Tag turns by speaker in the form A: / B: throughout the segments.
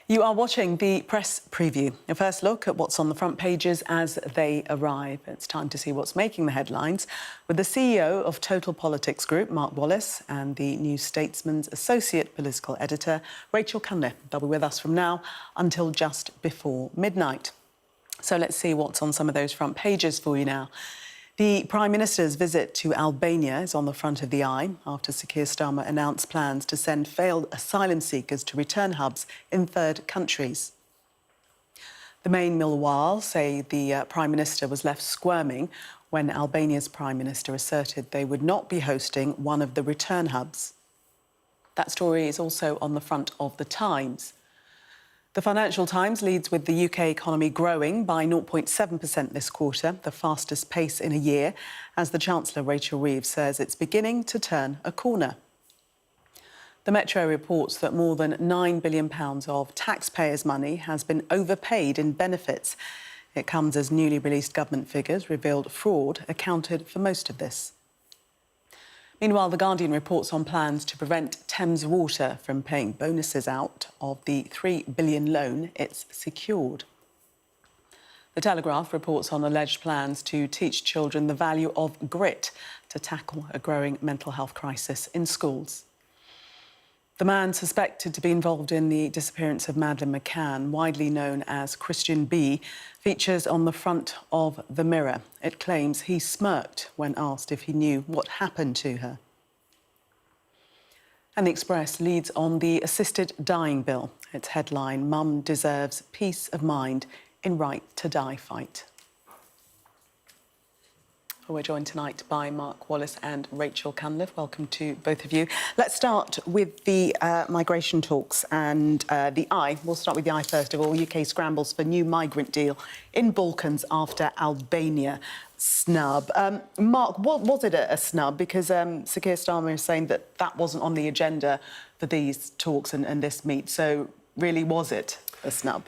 A: You are watching the press preview, a first look at what's on the front pages as they arrive. It's time to see what's making the headlines with the CEO of Total Politics Group, Mark Wallace, and the New Statesman's Associate Political Editor, Rachel Cunliffe. They'll be with us from now until just before midnight. So let's see what's on some of those front pages for you now. The Prime Minister's visit to Albania is on the front of the eye after Sir Keir Starmer announced plans to send failed asylum seekers to return hubs in third countries. The main Millwall say the Prime Minister was left squirming when Albania's Prime Minister asserted they would not be hosting one of the return hubs. That story is also on the front of the Times. The Financial Times leads with the UK economy growing by 0.7% this quarter, the fastest pace in a year, as the Chancellor, Rachel Reeves, says it's beginning to turn a corner. The Metro reports that more than £9 billion of taxpayers' money has been overpaid in benefits. It comes as newly released government figures revealed fraud accounted for most of this. Meanwhile, The Guardian reports on plans to prevent Thames Water from paying bonuses out of the £3 billion loan it's secured. The Telegraph reports on alleged plans to teach children the value of grit to tackle a growing mental health crisis in schools. The man suspected to be involved in the disappearance of Madeleine McCann, widely known as Christian B, features on the front of The Mirror. It claims he smirked when asked if he knew what happened to her. And The Express leads on the assisted dying bill. Its headline, "Mum deserves peace of mind in right to die fight." We're joined tonight by Mark Wallace and Rachel Cunliffe. Welcome to both of you. Let's start with the migration talks and the eye. We'll start with the eye first of all. UK scrambles for new migrant deal in Balkans after Albania snub. Mark, was it a snub? Because Sir Keir Starmer is saying that that wasn't on the agenda for these talks and this meet. So really, was it a snub?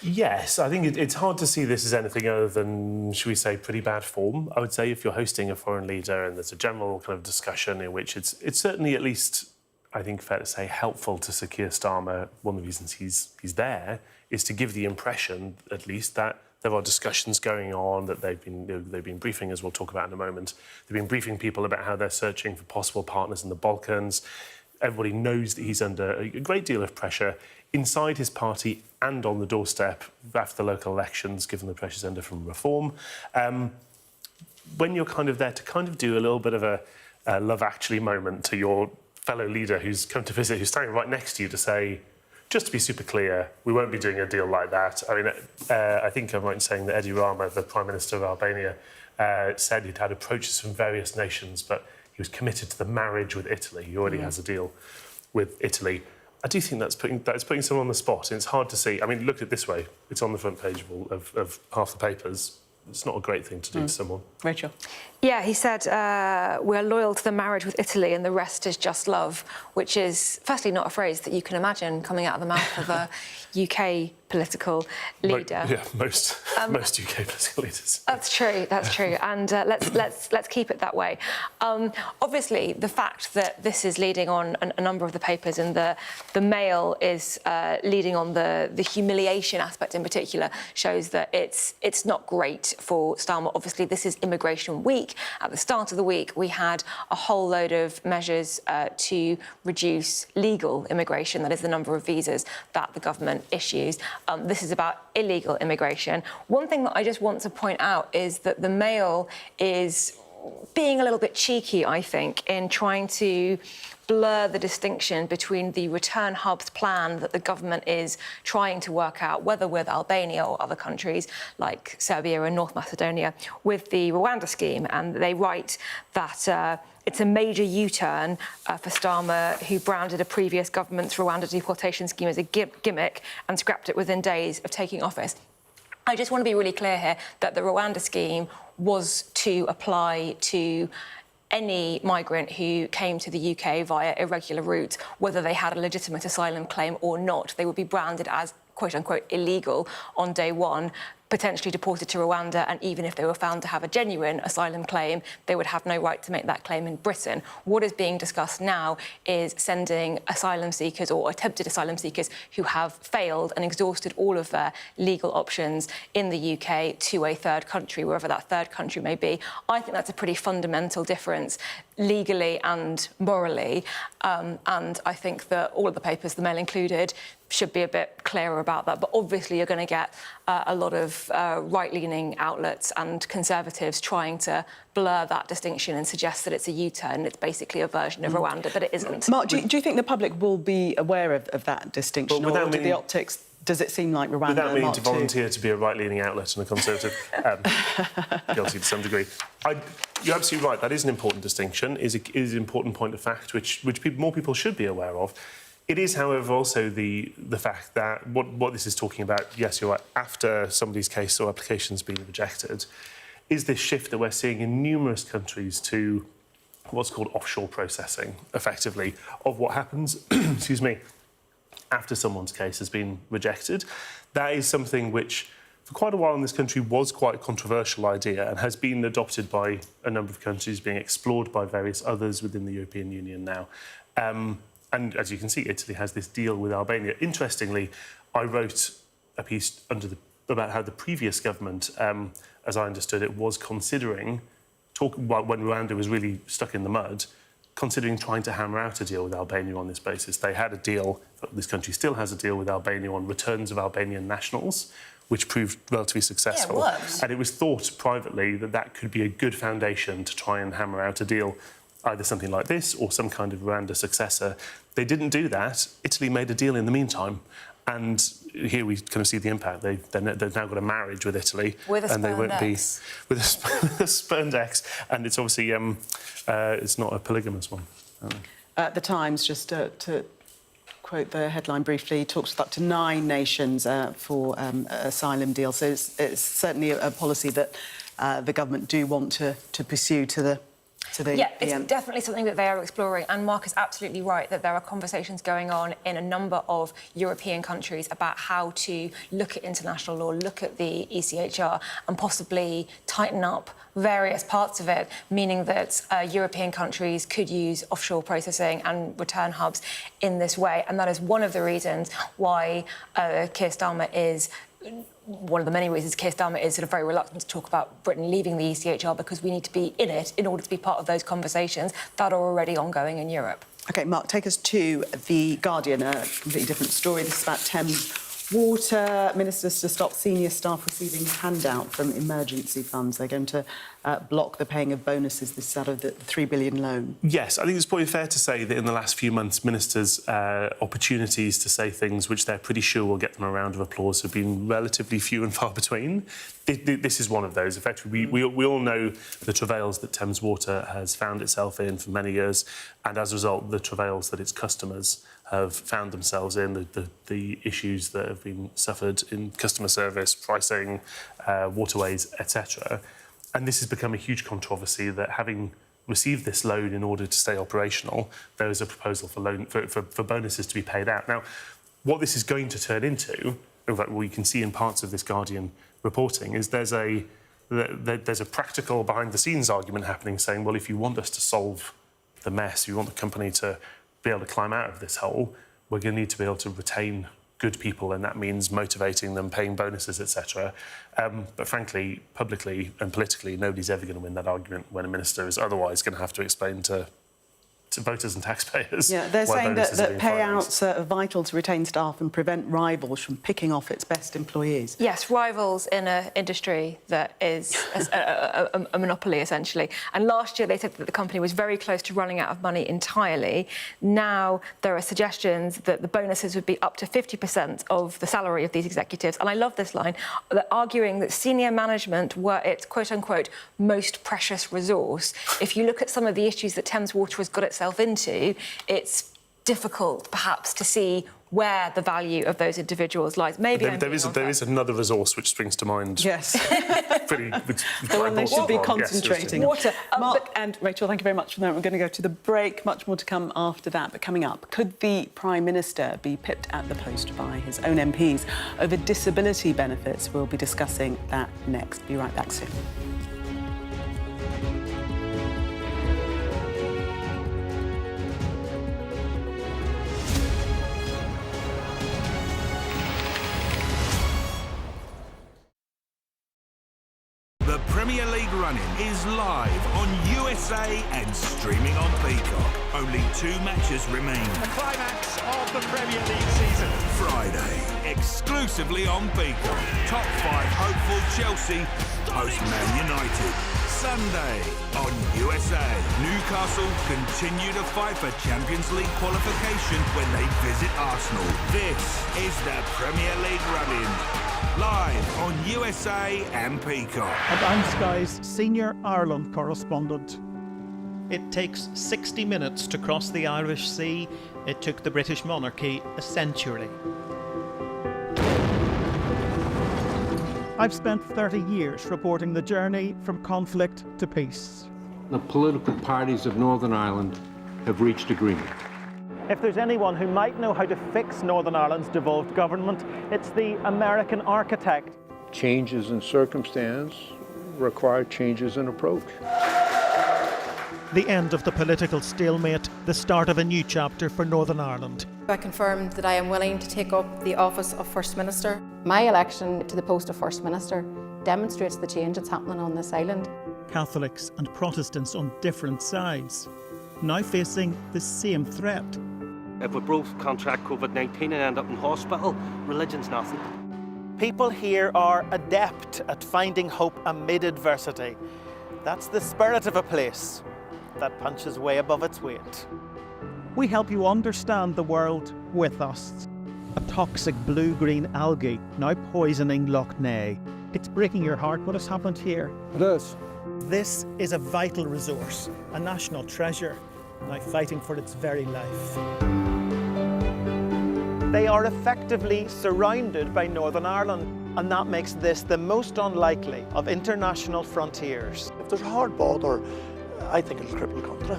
B: Yes, I think it's hard to see this as anything other than, should we say, pretty bad form. I would say if you're hosting a foreign leader and there's a general kind of discussion in which it's certainly at least, I think, fair to say, helpful to Sir Keir Starmer. One of the reasons he's there is to give the impression, at least, that there are discussions going on, that they've been briefing, as we'll talk about in a moment. They've been briefing people about how they're searching for possible partners in the Balkans. Everybody knows that he's under a great deal of pressure inside his party and on the doorstep after the local elections, given the pressures under from reform. When you're kind of there to kind of do a little bit of a Love Actually moment to your fellow leader who's come to visit, who's standing right next to you to say, just to be super clear, we won't be doing a deal like that. I mean, I think I'm right in saying that Edi Rama, the Prime Minister of Albania, said he'd had approaches from various nations, but he was committed to the marriage with Italy. He already has a deal with Italy. I do think that's putting someone on the spot, and it's hard to see. I mean, look at it this way. It's on the front page of half the papers. It's not a great thing to do to someone.
A: Rachel?
C: Yeah, he said, we're loyal to the marriage with Italy and the rest is just love, which is, firstly, not a phrase that you can imagine coming out of the mouth of a UK political leader.
B: Most UK political leaders.
C: That's true, and let's keep it that way. Obviously, the fact that this is leading on a number of the papers and the Mail is leading on the humiliation aspect in particular shows that it's not great for Starmer. Obviously, this is Immigration Week. At the start of the week, we had a whole load of measures to reduce legal immigration, that is the number of visas that the government issues. This is about illegal immigration. One thing that I just want to point out is that the Mail is being a little bit cheeky, I think, in trying to blur the distinction between the return hubs plan that the government is trying to work out, whether with Albania or other countries like Serbia and North Macedonia, with the Rwanda scheme. And they write that it's a major U-turn for Starmer, who branded a previous government's Rwanda deportation scheme as a gimmick and scrapped it within days of taking office. I just want to be really clear here that the Rwanda scheme was to apply to any migrant who came to the UK via irregular routes, whether they had a legitimate asylum claim or not. They would be branded as, quote-unquote, illegal on day one. potentially deported to Rwanda, and even if they were found to have a genuine asylum claim, they would have no right to make that claim in Britain. What is being discussed now is sending asylum seekers or attempted asylum seekers who have failed and exhausted all of their legal options in the UK to a third country, wherever that third country may be. I think that's a pretty fundamental difference legally and morally, and I think that all of the papers, the Mail included, should be a bit clearer about that. But obviously you're going to get a lot of right-leaning outlets and Conservatives trying to blur that distinction and suggest that it's a U-turn. It's basically a version of Rwanda, but it isn't.
A: Mark, do you think the public will be aware of that distinction, or do the optics... Does it seem like Rwanda?
B: Without meaning to volunteer to be a right-leaning outlet and a Conservative, guilty to some degree. You're absolutely right. That is an important distinction. Is an important point of fact which more people should be aware of. It is, however, also the fact that what this is talking about. Yes, you're right. After somebody's case or application's been rejected, is this shift that we're seeing in numerous countries to what's called offshore processing, effectively, of what happens. Excuse me. After someone's case has been rejected. That is something which, for quite a while in this country, was quite a controversial idea and has been adopted by a number of countries, being explored by various others within the European Union now. And as you can see, Italy has this deal with Albania. Interestingly, I wrote a piece about how the previous government, as I understood it, was considering, when Rwanda was really stuck in the mud, considering trying to hammer out a deal with Albania on this basis. They had a deal, this country still has a deal with Albania on returns of Albanian nationals, which proved relatively successful.
C: Yeah, it works.
B: And it was thought privately that that could be a good foundation to try and hammer out a deal, either something like this or some kind of Rwanda successor. They didn't do that. Italy made a deal in the meantime. And here we kind of see the impact. They've now got a marriage with Italy,
C: with a
B: and they won't be
C: ex.
B: with a spurned ex. And it's obviously it's not a polygamous one.
A: The Times, just to quote the headline briefly, talks up to 9 nations for asylum deal. So it's certainly a policy that the government do want to pursue to the.
C: Yeah, it's definitely something that they are exploring, and Mark is absolutely right that there are conversations going on in a number of European countries about how to look at international law, look at the ECHR and possibly tighten up various parts of it, meaning that European countries could use offshore processing and return hubs in this way. And that is one of the reasons why Keir Starmer is... One of the many reasons Keir Starmer is sort of very reluctant to talk about Britain leaving the ECHR, because we need to be in it in order to be part of those conversations that are already ongoing in Europe. OK, Mark, take us to The Guardian, a completely different story. This is about Thames Water. Ministers to stop senior staff receiving handout from emergency funds. They're going to block the paying of bonuses. This is out of the £3 billion loan.
B: Yes, I think it's probably fair to say that in the last few months, ministers' opportunities to say things which they're pretty sure will get them a round of applause have been relatively few and far between. This is one of those. Effectively, we all know the travails that Thames Water has found itself in for many years, and as a result, the travails that its customers have found themselves in, the issues that have been suffered in customer service, pricing, waterways, etc. And this has become a huge controversy that, having received this loan in order to stay operational, there is a proposal for bonuses to be paid out. Now, what this is going to turn into, in fact, what you can see in parts of this Guardian reporting, is there's a practical behind-the-scenes argument happening saying, well, if you want us to solve the mess, you want the company to be able to climb out of this hole, we're going to need to be able to retain good people, and that means motivating them, paying bonuses, etc. But frankly, publicly and politically, nobody's ever going to win that argument when a minister is otherwise going to have to explain to voters and taxpayers.
A: Yeah, they're saying that payouts are vital to retain staff and prevent rivals from picking off its best employees. Yes, rivals in an industry that is a monopoly, essentially. And last year they said that the company was very close to running out of money entirely. Now there are suggestions that the bonuses would be up to 50% of the salary of these executives. And I love this line. They're arguing that senior management were its quote-unquote most precious resource. If you look at some of the issues that Thames Water has got itself into, it's difficult, perhaps, to see
C: where the value of those individuals lies. Maybe
B: there is another resource which springs to mind.
A: Yes.
B: The
A: one they should be
B: Yes,
A: concentrating on.
C: Water.
A: Mark and Rachel, thank you very much for that. We're going to go to the break. Much more to come after that. But coming up, could the Prime Minister be pipped at the post by his own MPs over disability benefits? We'll be discussing that next. Be right back soon.
D: The Premier League run-in is live on USA and streaming on Peacock. Only 2 matches remain.
E: The climax of the Premier League season.
D: Friday, exclusively on Peacock. Top 5 hopeful Chelsea host Man United. Sunday on USA. Newcastle continue to fight for Champions League qualification when they visit Arsenal. This is the Premier League run-in. Live on USA and Peacock.
E: And I'm Sky's senior Ireland correspondent. It takes 60 minutes to cross the Irish Sea. It took the British monarchy a century. I've spent 30 years reporting the journey from conflict to peace.
F: The political parties of Northern Ireland have reached agreement.
E: If there's anyone who might know how to fix Northern Ireland's devolved government, it's the American architect.
F: Changes in circumstance require changes in approach.
E: The end of the political stalemate, the start of a new chapter for Northern Ireland.
G: I confirmed that I am willing to take up the office of First Minister. My election to the post of First Minister demonstrates the change that's happening on this island.
E: Catholics and Protestants on different sides, now facing the same threat.
H: If we both contract COVID-19 and end up in hospital, religion's nothing.
E: People here are adept at finding hope amid adversity. That's the spirit of a place that punches way above its weight. We help you understand the world with us. A toxic blue-green algae now poisoning Loch Ness. It's breaking your heart what has happened here.
F: It is.
E: This is a vital resource, a national treasure, now fighting for its very life. They are effectively surrounded by Northern Ireland, and that makes this the most unlikely of international frontiers.
I: If there's a hard border, I think it'll cripple the country.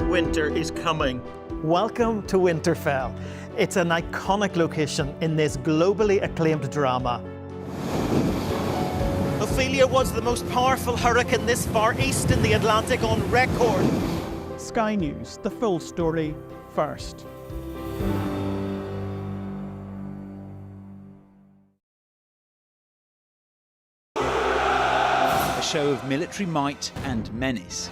E: Winter is coming. Welcome to Winterfell. It's an iconic location in this globally acclaimed drama. Ophelia was the most powerful hurricane this far east in the Atlantic on record. Sky News, the full story first.
J: A show of military might and menace.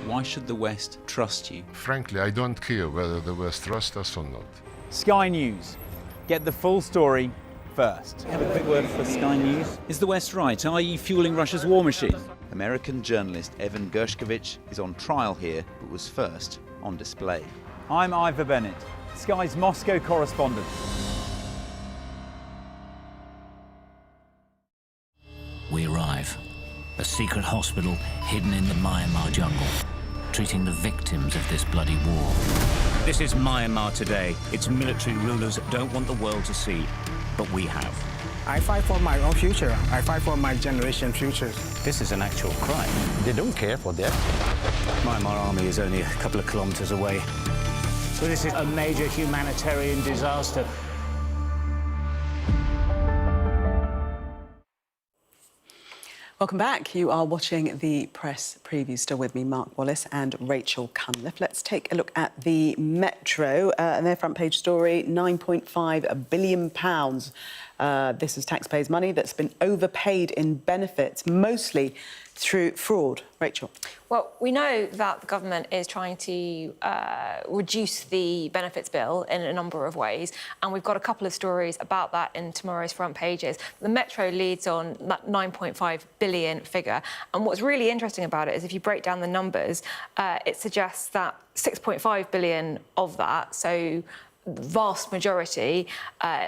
J: Why should the West trust you?
K: Frankly, I don't care whether the West trusts us or not.
L: Sky News. Get the full story first.
J: Have a quick word for Sky News. Is the West right? Are you fueling Russia's war machine? American journalist Evan Gershkovich is on trial here, but was first on display.
L: I'm Ivor Bennett, Sky's Moscow correspondent.
M: We arrive. A secret hospital hidden in the Myanmar jungle, treating the victims of this bloody war. This is Myanmar today. Its military rulers don't want the world to see, but we have.
N: I fight for my own future. I fight for my generation's future.
M: This is an actual crime.
N: They don't care for that.
M: Myanmar army is only a couple of kilometers away.
N: So this is a major humanitarian disaster.
A: Welcome back. You are watching the press preview. Still with me, Mark Wallace and Rachel Cunliffe. Let's take a look at the Metro and their front page story, £9.5 billion. This is taxpayers' money that's been overpaid in benefits, mostly through fraud. Rachel.
C: Well, we know that the government is trying to reduce the benefits bill in a number of ways, and we've got a couple of stories about that in tomorrow's front pages. The Metro leads on that 9.5 billion figure, and what's really interesting about it is if you break down the numbers, it suggests that 6.5 billion of that, so the vast majority,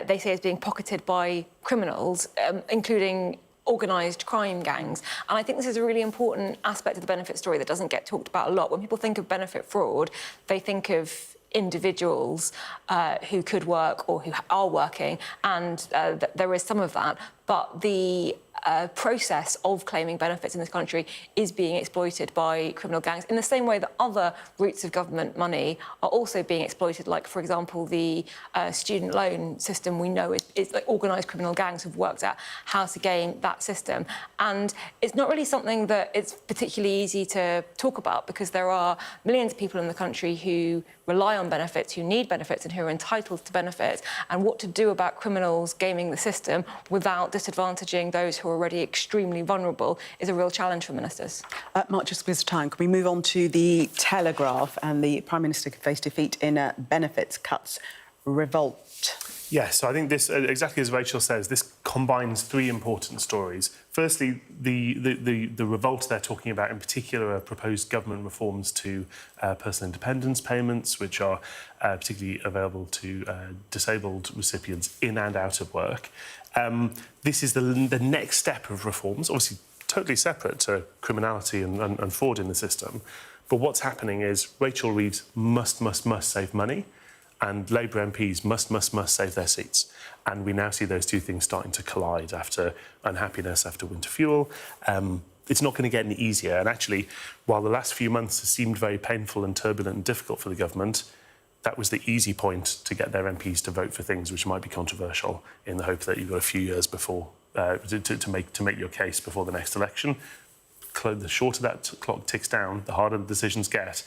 C: they say is being pocketed by criminals, including organised crime gangs. And I think this is a really important aspect of the benefit story that doesn't get talked about a lot. When people think of benefit fraud, they think of individuals who could work or who are working, and there is some of that, but the process of claiming benefits in this country is being exploited by criminal gangs in the same way that other routes of government money are also being exploited, like, for example, the student loan system. We know it's like organised criminal gangs have worked out how to gain that system. And it's not really something that it's particularly easy to talk about, because there are millions of people in the country who rely on benefits, who need benefits and who are entitled to benefits, and what to do about criminals gaming the system without disadvantaging those who are already extremely vulnerable is a real challenge for ministers.
A: Mark, just because of time, can we move on to the Telegraph and the Prime Minister faced defeat in a benefits cuts revolt?
B: Yes, so I think this, exactly as Rachel says, this combines three important stories. Firstly, the revolt they're talking about, in particular, are proposed government reforms to personal independence payments, which are particularly available to disabled recipients in and out of work. This is the next step of reforms, obviously totally separate to criminality and fraud in the system. But what's happening is Rachel Reeves must save money, and Labour MPs must save their seats. And we now see those two things starting to collide after unhappiness, after winter fuel. It's not going to get any easier. And actually, while the last few months have seemed very painful and turbulent and difficult for the government, that was the easy point to get their MPs to vote for things which might be controversial, in the hope that you've got a few years before to make your case before the next election. The shorter that clock ticks down, the harder the decisions get,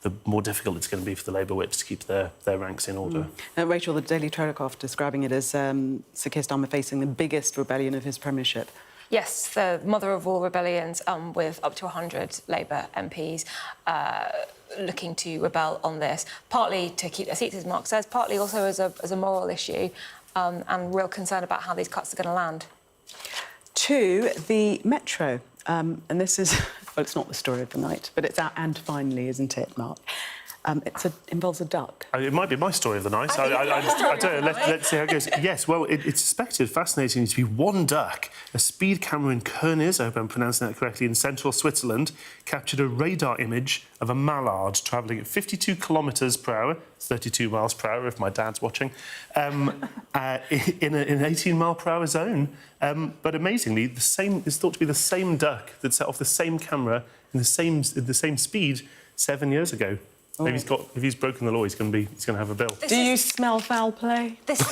B: the more difficult it's going to be for the Labour whips to keep their ranks in order.
A: Rachel, the Daily Telegraph describing it as Sir Keir Starmer facing the biggest rebellion of his premiership.
C: Yes, the mother of all rebellions, with up to 100 Labour MPs looking to rebel on this, partly to keep their seats, as Mark says, partly also as a moral issue, and real concern about how these cuts are going to land.
A: To the Metro, and this is, well, it's not the story of the night, but it's our and finally, isn't it, Mark? It involves a duck.
B: It might be my story of the night. I don't know. Let's see how it goes. Yes, well, it's suspected, fascinatingly, to be one duck. A speed camera in Kernis, I hope I'm pronouncing that correctly, in central Switzerland, captured a radar image of a mallard travelling at 52 kilometres per hour, 32 miles per hour if my dad's watching, in an 18-mile-per-hour zone. But amazingly, it's thought to be the same duck that set off the same camera in the same speed 7 years ago. Maybe if he's broken the law, he's going to have a bill.
A: Do you smell foul play?
C: This is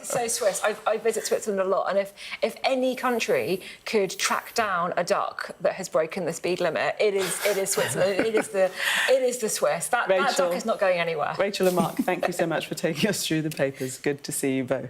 C: so Swiss. I visit Switzerland a lot, and if any country could track down a duck that has broken the speed limit, it is Switzerland. it is the Swiss. That duck is not going anywhere.
A: Rachel and Mark, thank you so much for taking us through the papers. Good to see you both.